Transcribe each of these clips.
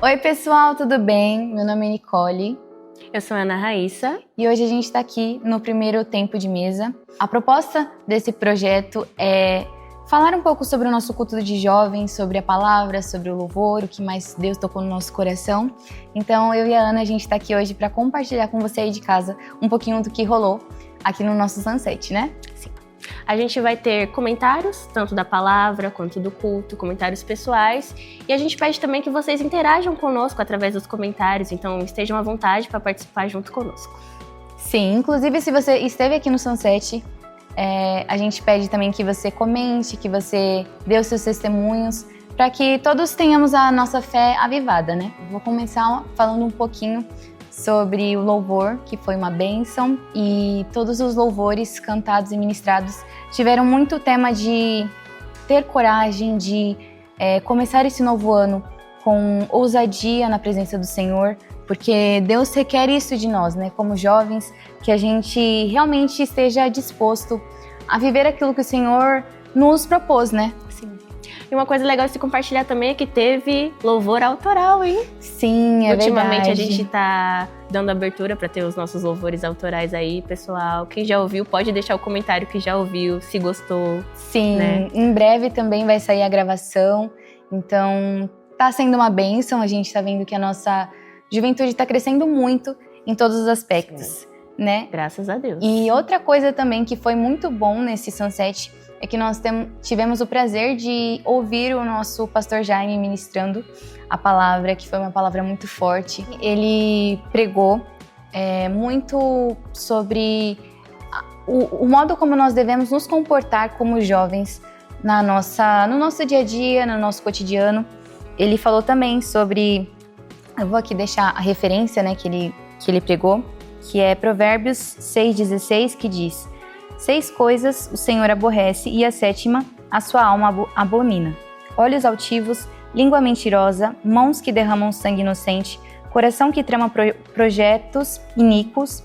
Oi pessoal, tudo bem? Meu nome é Nicole. Eu sou a Ana Raíssa. E hoje a gente está aqui no primeiro tempo de mesa. A proposta desse projeto é falar um pouco sobre o nosso culto de jovens, sobre a palavra, sobre o louvor, o que mais Deus tocou no nosso coração. Então eu e a Ana, a gente está aqui hoje para compartilhar com você aí de casa um pouquinho do que rolou aqui no nosso Sunset, né? Sim. A gente vai ter comentários, tanto da palavra quanto do culto, comentários pessoais. E a gente pede também que vocês interajam conosco através dos comentários, então estejam à vontade para participar junto conosco. Sim, inclusive se você esteve aqui no Sunset, a gente pede também que você comente, que você dê os seus testemunhos, para que todos tenhamos a nossa fé avivada, né? Vou começar falando um pouquinho sobre o louvor, que foi uma bênção, e todos os louvores cantados e ministrados tiveram muito o tema de ter coragem, de começar esse novo ano com ousadia na presença do Senhor, porque Deus requer isso de nós, né? Como jovens, que a gente realmente esteja disposto a viver aquilo que o Senhor nos propôs, né? Sim. E uma coisa legal de se compartilhar também é que teve louvor autoral, hein? Sim, é Ultimamente verdade. A gente tá dando abertura para ter os nossos louvores autorais aí, pessoal. Quem já ouviu pode deixar o comentário que já ouviu, se gostou. Sim, né? Em breve também vai sair a gravação, então tá sendo uma bênção, a gente tá vendo que a nossa juventude tá crescendo muito em todos os aspectos, né? Graças a Deus. E outra coisa também que foi muito bom nesse Sunset é que nós tivemos o prazer de ouvir o nosso pastor Jaime ministrando a palavra, que foi uma palavra muito forte. Ele pregou muito sobre o modo como nós devemos nos comportar como jovens no nosso dia a dia, no nosso cotidiano. Ele falou também sobre, eu vou aqui deixar a referência, né, que ele pregou, que é Provérbios 6,16, que diz: 6 coisas o Senhor aborrece e a 7ª a sua alma abomina: olhos altivos, língua mentirosa, mãos que derramam sangue inocente, coração que trama projetos iníquos,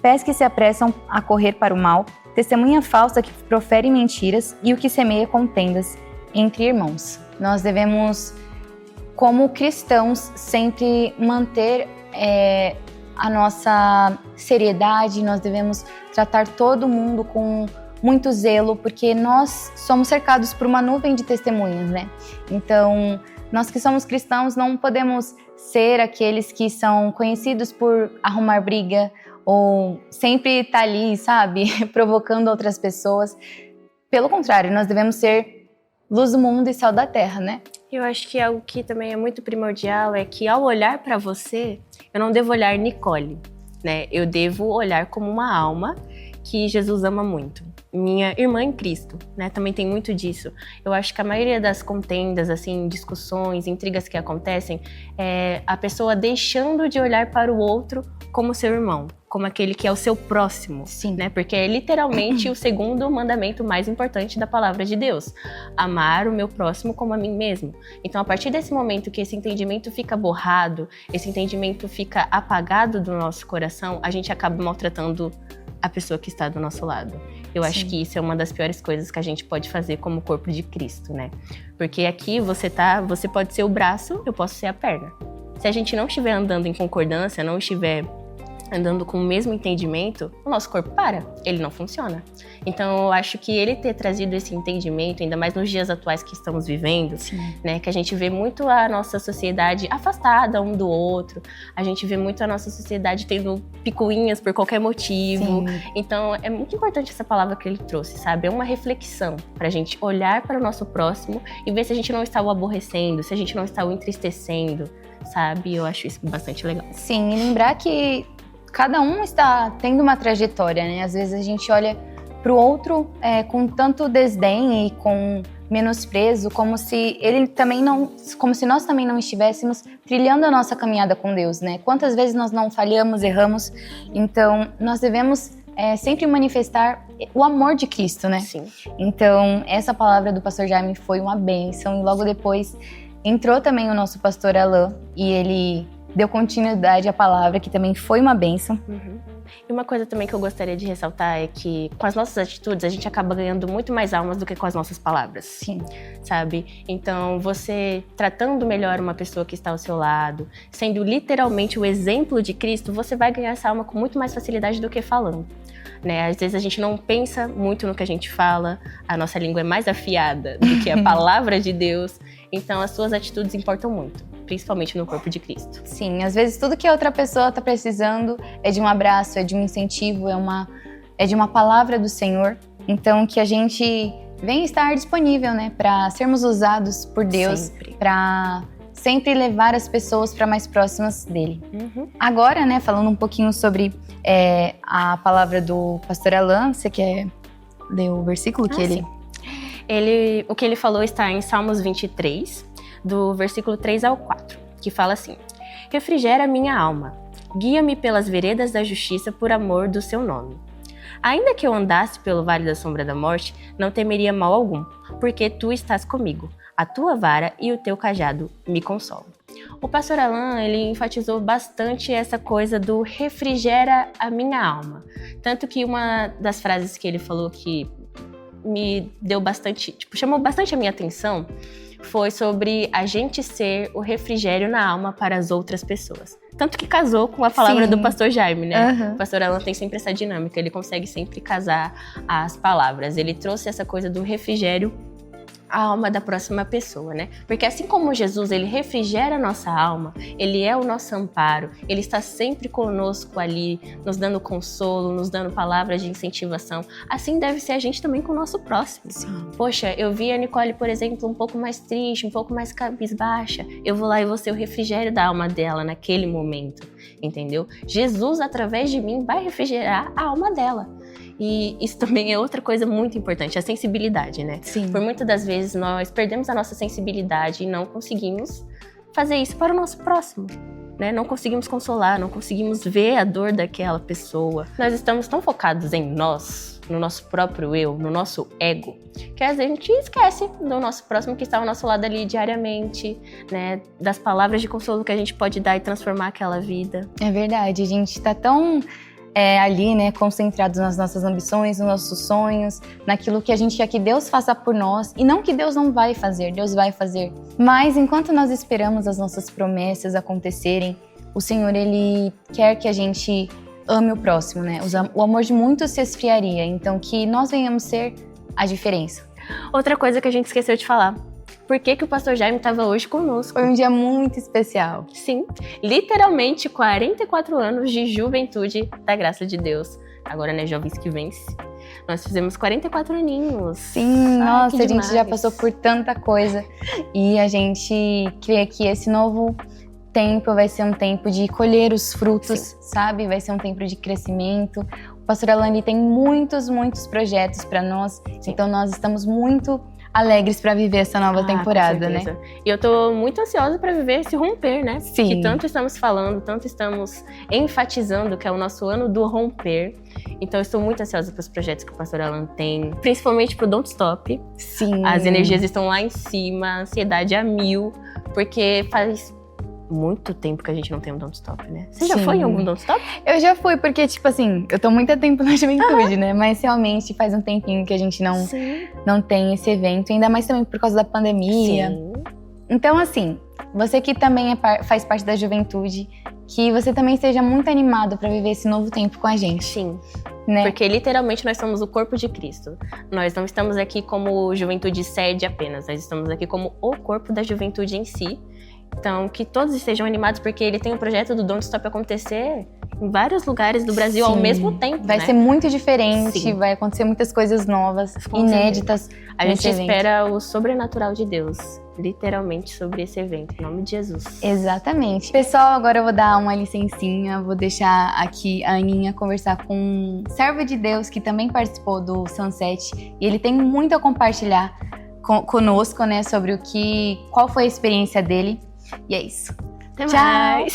pés que se apressam a correr para o mal, testemunha falsa que profere mentiras e o que semeia contendas entre irmãos. Nós devemos, como cristãos, sempre manter a nossa seriedade, nós devemos tratar todo mundo com muito zelo, porque nós somos cercados por uma nuvem de testemunhas, né? Então, nós que somos cristãos não podemos ser aqueles que são conhecidos por arrumar briga ou sempre estar ali, sabe, provocando outras pessoas. Pelo contrário, nós devemos ser luz do mundo e sal da terra, né? Eu acho que algo que também é muito primordial é que ao olhar para você, eu não devo olhar Nicole, né? Eu devo olhar como uma alma que Jesus ama muito. Minha irmã em Cristo, né? Também tem muito disso. Eu acho que a maioria das contendas, assim, discussões, intrigas que acontecem, é a pessoa deixando de olhar para o outro como seu irmão, como aquele que é o seu próximo. Sim. Né? Porque é literalmente o segundo mandamento mais importante da palavra de Deus: amar o meu próximo como a mim mesmo. Então, a partir desse momento que esse entendimento fica borrado, esse entendimento fica apagado do nosso coração, a gente acaba maltratando a pessoa que está do nosso lado. Eu acho que isso é uma das piores coisas que a gente pode fazer como corpo de Cristo, né? Porque aqui você pode ser o braço, eu posso ser a perna. Se a gente não estiver andando em concordância, não estiver andando com o mesmo entendimento, o nosso corpo para, ele não funciona. Então eu acho que ele ter trazido esse entendimento, ainda mais nos dias atuais que estamos vivendo, né, que a gente vê muito a nossa sociedade afastada um do outro, a gente vê muito a nossa sociedade tendo picuinhas por qualquer motivo. Sim. Então é muito importante essa palavra que ele trouxe, sabe? É uma reflexão pra gente olhar para o nosso próximo e ver se a gente não está o aborrecendo, se a gente não está o entristecendo, sabe? Eu acho isso bastante legal. Sim, e lembrar que cada um está tendo uma trajetória, né? Às vezes a gente olha para o outro com tanto desdém e com menosprezo, como se nós também não estivéssemos trilhando a nossa caminhada com Deus, né? Quantas vezes nós não falhamos, erramos? Então, nós devemos sempre manifestar o amor de Cristo, né? Sim. Então, essa palavra do pastor Jaime foi uma bênção, e logo depois entrou também o nosso pastor Alain, e ele deu continuidade à palavra, que também foi uma bênção. E uma coisa também que eu gostaria de ressaltar é que com as nossas atitudes a gente acaba ganhando muito mais almas do que com as nossas palavras. Sim. Sabe? Então, você tratando melhor uma pessoa que está ao seu lado, sendo literalmente o exemplo de Cristo, você vai ganhar essa alma com muito mais facilidade do que falando. Né? Às vezes a gente não pensa muito no que a gente fala, a nossa língua é mais afiada do que a palavra de Deus, então as suas atitudes importam muito, principalmente no corpo de Cristo. Sim, às vezes tudo que a outra pessoa está precisando é de um abraço, é de um incentivo, é de uma palavra do Senhor, então que a gente venha estar disponível, né, para sermos usados por Deus, para sempre levar as pessoas para mais próximas dele. Agora, né, falando um pouquinho sobre a palavra do pastor Alan, você quer ler o versículo que ele... O que ele falou está em Salmos 23, do versículo 3 ao 4, que fala assim: refrigera minha alma, guia-me pelas veredas da justiça por amor do seu nome. Ainda que eu andasse pelo vale da sombra da morte, não temeria mal algum, porque tu estás comigo. A tua vara e o teu cajado me consolam. O pastor Alan, ele enfatizou bastante essa coisa do refrigera a minha alma. Tanto que uma das frases que ele falou que me deu bastante, chamou bastante a minha atenção, foi sobre a gente ser o refrigério na alma para as outras pessoas. Tanto que casou com a palavra do pastor Jaime, né? O pastor Alan tem sempre essa dinâmica, ele consegue sempre casar as palavras. Ele trouxe essa coisa do refrigério a alma da próxima pessoa, né? Porque assim como Jesus, ele refrigera a nossa alma, ele é o nosso amparo, ele está sempre conosco ali, nos dando consolo, nos dando palavras de incentivação. Assim deve ser a gente também com o nosso próximo. Sim. Poxa, eu vi a Nicole, por exemplo, um pouco mais triste, um pouco mais cabisbaixa. Eu vou lá e vou ser o refrigério da alma dela naquele momento, entendeu? Jesus, através de mim, vai refrigerar a alma dela. E isso também é outra coisa muito importante, a sensibilidade, né? Sim. Por muitas das vezes nós perdemos a nossa sensibilidade e não conseguimos fazer isso para o nosso próximo, né? Não conseguimos consolar, não conseguimos ver a dor daquela pessoa. Nós estamos tão focados em nós, no nosso próprio eu, no nosso ego, que às vezes a gente esquece do nosso próximo que está ao nosso lado ali diariamente, né? Das palavras de consolo que a gente pode dar e transformar aquela vida. É verdade, a gente tá tão... ali, né, concentrados nas nossas ambições, nos nossos sonhos, naquilo que a gente quer que Deus faça por nós, e não que Deus não vai fazer, Deus vai fazer. Mas enquanto nós esperamos as nossas promessas acontecerem, o Senhor, Ele quer que a gente ame o próximo, né? O amor de muitos se esfriaria, então que nós venhamos ser a diferença. Outra coisa que a gente esqueceu de falar. Por que o pastor Jaime estava hoje conosco? Foi um dia muito especial. Sim, literalmente 44 anos de juventude da graça de Deus. Agora, né, jovens que vence. Nós fizemos 44 aninhos. Sim, nossa, a gente já passou por tanta coisa. E a gente crê que esse novo tempo vai ser um tempo de colher os frutos, sabe? Vai ser um tempo de crescimento. O pastor Alani tem muitos projetos para nós. Então, nós estamos muito alegres para viver essa nova temporada, né? E eu tô muito ansiosa para viver esse romper, né? Sim. Que tanto estamos falando, tanto estamos enfatizando que é o nosso ano do romper. Então eu estou muito ansiosa para os projetos que o pastor Alan tem, principalmente pro Don't Stop. Sim. As energias estão lá em cima, a ansiedade a mil, porque faz muito tempo que a gente não tem um Don't Stop, né? Você já foi em algum Don't Stop? Eu já fui, porque, tipo assim, eu tô muito tempo na juventude, né? Mas realmente faz um tempinho que a gente não tem esse evento, ainda mais também por causa da pandemia. Sim. Então, assim, você que também faz parte da juventude, que você também esteja muito animado pra viver esse novo tempo com a gente. Sim. Né? Porque literalmente nós somos o corpo de Cristo. Nós não estamos aqui como juventude sede apenas, nós estamos aqui como o corpo da juventude em si. Então, que todos estejam animados, porque ele tem um projeto do Don't Stop acontecer em vários lugares do Brasil ao mesmo tempo, Vai né? ser muito diferente, vai acontecer muitas coisas novas, inéditas. A gente espera o sobrenatural de Deus, literalmente, sobre esse evento, em nome de Jesus. Exatamente. Pessoal, agora eu vou dar uma licencinha, vou deixar aqui a Aninha conversar com um servo de Deus que também participou do Sunset, e ele tem muito a compartilhar conosco, né, sobre qual foi a experiência dele. E é isso. Até mais!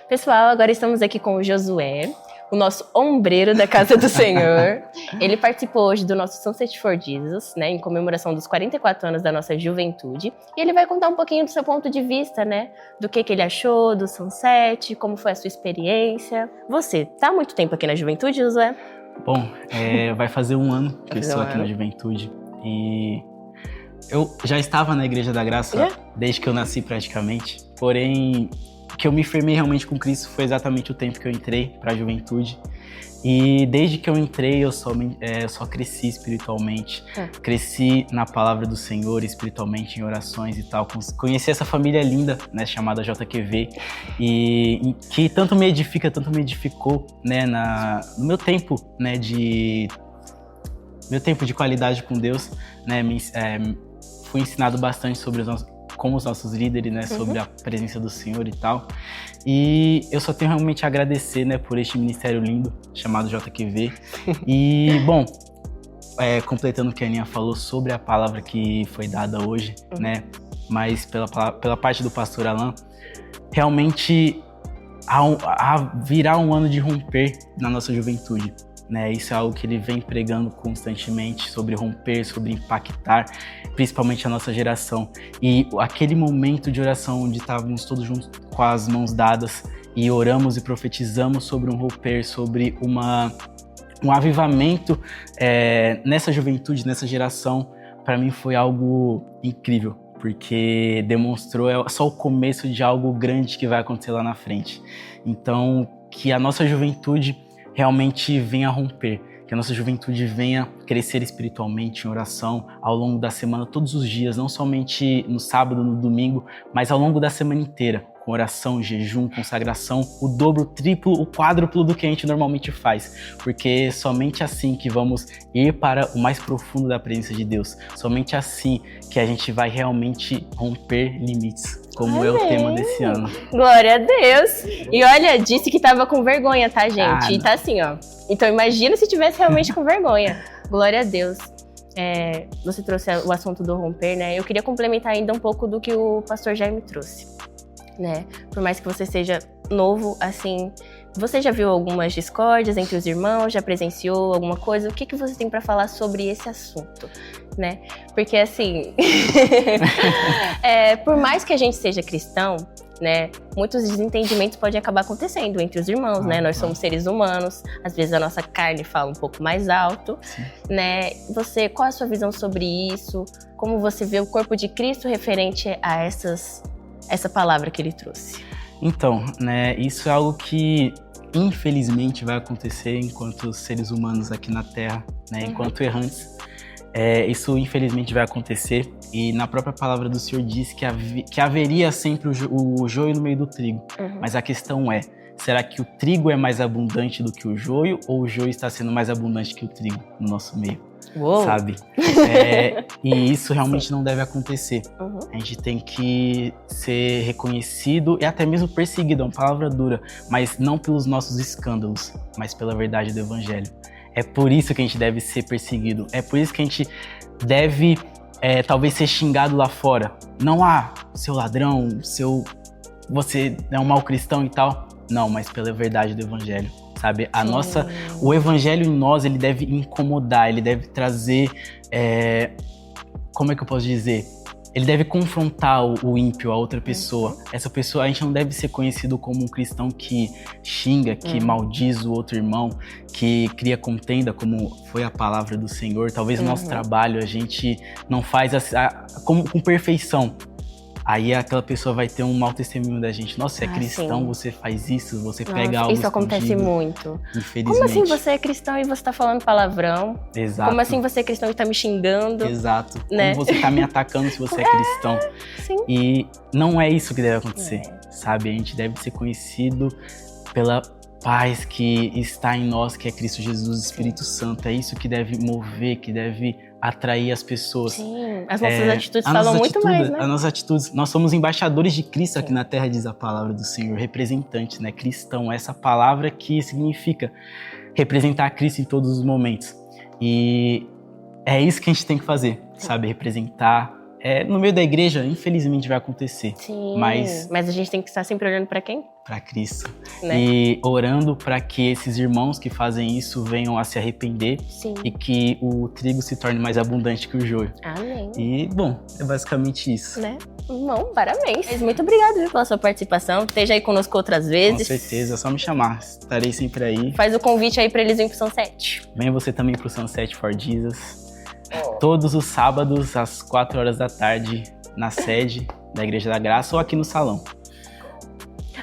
Pessoal, agora estamos aqui com o Josué. o nosso ombreiro da Casa do Senhor. Ele participou hoje do nosso Sunset for Jesus, né, em comemoração dos 44 anos da nossa juventude. E ele vai contar um pouquinho do seu ponto de vista, né, do que ele achou do Sunset, como foi a sua experiência. Você tá há muito tempo aqui na juventude, Josué? Bom, vai fazer um ano que eu estou aqui na juventude. E eu já estava na Igreja da Graça desde que eu nasci praticamente. Porém, que eu me firmei realmente com Cristo foi exatamente o tempo que eu entrei para a juventude. E desde que eu entrei, eu só cresci espiritualmente. Cresci na palavra do Senhor, espiritualmente, em orações e tal. Conheci essa família linda, né, chamada JQV, e que tanto me edificou, né, no meu tempo, né, de qualidade com Deus, né, fui ensinado bastante sobre com os nossos líderes, né, sobre a presença do Senhor e tal. E eu só tenho realmente a agradecer, né, por este ministério lindo chamado JQV. E, bom, completando o que a Aninha falou sobre a palavra que foi dada hoje, né, mas pela parte do pastor Alan, realmente virá um ano de romper na nossa juventude. Né, isso é algo que ele vem pregando constantemente, sobre romper, sobre impactar, principalmente a nossa geração. E aquele momento de oração onde estávamos todos juntos com as mãos dadas e oramos e profetizamos sobre um romper, sobre um avivamento nessa juventude, nessa geração, para mim foi algo incrível, porque demonstrou só o começo de algo grande que vai acontecer lá na frente. Então, que a nossa juventude realmente venha romper, que a nossa juventude venha crescer espiritualmente em oração ao longo da semana, todos os dias, não somente no sábado, no domingo, mas ao longo da semana inteira, com oração, jejum, consagração, o dobro, o triplo, o quádruplo do que a gente normalmente faz, porque somente assim que vamos ir para o mais profundo da presença de Deus, somente assim que a gente vai realmente romper limites, como é o tema desse ano. Glória a Deus! E olha, disse que tava com vergonha, tá, gente? E tá assim, ó. Então imagina se tivesse realmente com vergonha. Glória a Deus. Você trouxe o assunto do romper, né? Eu queria complementar ainda um pouco do que o pastor Jaime trouxe, né? Por mais que você seja novo, assim, você já viu algumas discórdias entre os irmãos? Já presenciou alguma coisa? O que você tem para falar sobre esse assunto, né? Porque, assim, por mais que a gente seja cristão, né, muitos desentendimentos podem acabar acontecendo entre os irmãos, né? Nós somos seres humanos, às vezes a nossa carne fala um pouco mais alto, né? Qual a sua visão sobre isso? Como você vê o corpo de Cristo referente a essa palavra que ele trouxe? Então, né, isso é algo que infelizmente vai acontecer enquanto seres humanos aqui na Terra, né, enquanto errantes. Isso infelizmente vai acontecer, e na própria palavra do Senhor diz que haveria sempre o joio no meio do trigo. Mas a questão é, será que o trigo é mais abundante do que o joio, ou o joio está sendo mais abundante que o trigo no nosso meio? Uou. Sabe? E isso realmente não deve acontecer. A gente tem que ser reconhecido e até mesmo perseguido, é uma palavra dura, mas não pelos nossos escândalos, mas pela verdade do Evangelho. É por isso que a gente deve ser perseguido, é por isso que a gente deve talvez ser xingado lá fora. Não, seu ladrão, você é um mau cristão e tal. Não, mas pela verdade do Evangelho. Sabe, o Evangelho em nós, ele deve incomodar, ele deve trazer, como é que eu posso dizer? Ele deve confrontar o ímpio, a outra pessoa. Essa pessoa, a gente não deve ser conhecido como um cristão que xinga, que maldiz o outro irmão, que cria contenda, como foi a palavra do Senhor. Talvez no nosso trabalho a gente não faz com perfeição. Aí aquela pessoa vai ter um mau testemunho da gente. Nossa, você é cristão, sim. Você faz isso, você pega algo isso acontece escondido. Muito. Infelizmente. Como assim você é cristão e você tá falando palavrão? Exato. Como assim você é cristão e tá me xingando? Exato. Né? Como você tá me atacando se você é cristão? Sim. E não é isso que deve acontecer, sabe? A gente deve ser conhecido pela paz que está em nós, que é Cristo Jesus, Espírito Santo. É isso que deve mover, que deve atrair as pessoas. Sim, as nossas atitudes falam muito mais, né? As nossas atitudes, nós somos embaixadores de Cristo aqui na Terra, diz a palavra do Senhor, representantes, né? Cristão, essa palavra que significa representar Cristo em todos os momentos. E é isso que a gente tem que fazer, sabe? Representar no meio da igreja, infelizmente, vai acontecer. Sim, Mas a gente tem que estar sempre olhando para quem? para Cristo. Né? E orando para que esses irmãos que fazem isso venham a se arrepender Sim. e que o trigo se torne mais abundante que o joio. Amém. E, bom, é basicamente isso. Né? Bom, parabéns. Mas muito obrigado, viu, pela sua participação. Esteja aí conosco outras Com vezes. certeza, é só me chamar. Estarei sempre aí. Faz o convite aí para eles irem pro Sunset. Venha você também pro Sunset for Jesus. Todos os sábados, às 4 horas da tarde, na sede da Igreja da Graça ou aqui no salão.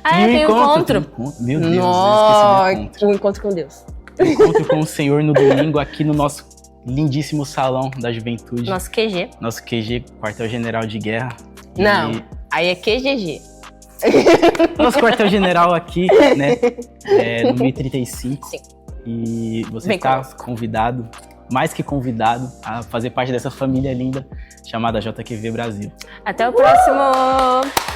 Ah, E o tem um encontro. Meu Deus, Nossa, eu esqueci do encontro. um encontro com Deus. Encontro com o Senhor no domingo aqui no nosso lindíssimo salão da juventude. Nosso QG. Nosso QG, quartel-general de guerra. Não, E aí é QGG. nosso quartel-general aqui, né, no 1035. Sim. E você Vem está conosco. convidado, mais que convidado, a fazer parte dessa família linda chamada JQV Brasil. Até o próximo!